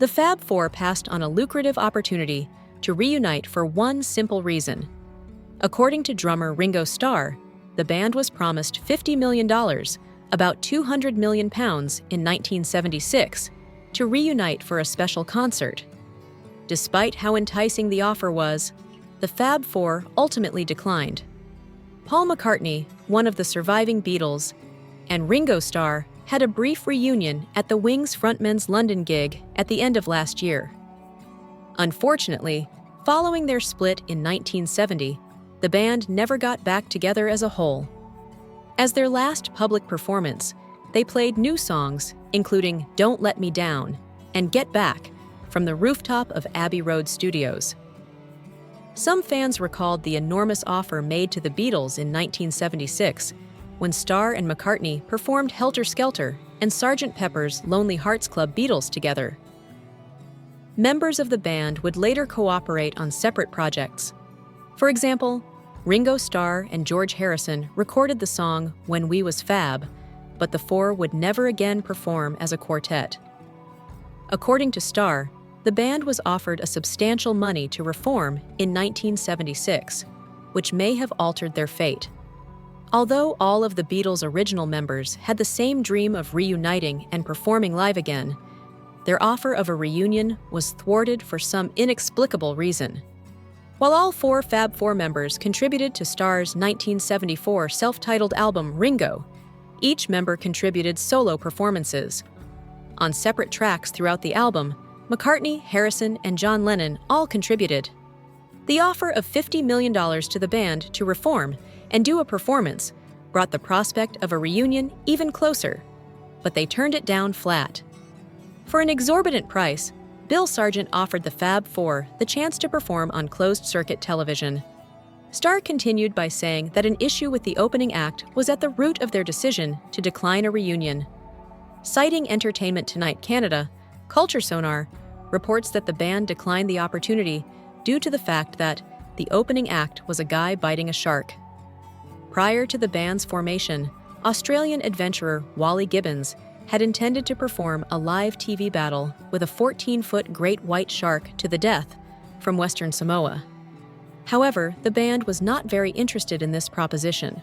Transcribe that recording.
The Fab Four passed on a lucrative opportunity to reunite for one simple reason. According to drummer Ringo Starr, the band was promised $50 million, about £200 million in 1976, to reunite for a special concert. Despite how enticing the offer was, the Fab Four ultimately declined. Paul McCartney, one of the surviving Beatles, and Ringo Starr had a brief reunion at the Wings frontman's London gig at the end of last year. Unfortunately, following their split in 1970, the band never got back together as a whole. As their last public performance, they played new songs, including Don't Let Me Down and Get Back, from the rooftop of Abbey Road Studios. Some fans recalled the enormous offer made to the Beatles in 1976, when Starr and McCartney performed Helter Skelter and Sgt. Pepper's Lonely Hearts Club Beatles together. Members of the band would later cooperate on separate projects. For example, Ringo Starr and George Harrison recorded the song When We Was Fab, but the four would never again perform as a quartet. According to Starr, the band was offered a substantial money to reform in 1976, which may have altered their fate. Although all of the Beatles' original members had the same dream of reuniting and performing live again, their offer of a reunion was thwarted for some inexplicable reason. While all four Fab Four members contributed to Starr's 1974 self-titled album Ringo, each member contributed solo performances. On separate tracks throughout the album, McCartney, Harrison, and John Lennon all contributed. The offer of $50 million to the band to reform and do a performance brought the prospect of a reunion even closer, but they turned it down flat. For an exorbitant price, Bill Sargent offered the Fab Four the chance to perform on closed-circuit television. Starr continued by saying that an issue with the opening act was at the root of their decision to decline a reunion. Citing Entertainment Tonight Canada, Culture Sonar reports that the band declined the opportunity due to the fact that the opening act was a guy biting a shark. Prior to the band's formation, Australian adventurer Wally Gibbons had intended to perform a live TV battle with a 14-foot great white shark to the death from Western Samoa. However, the band was not very interested in this proposition.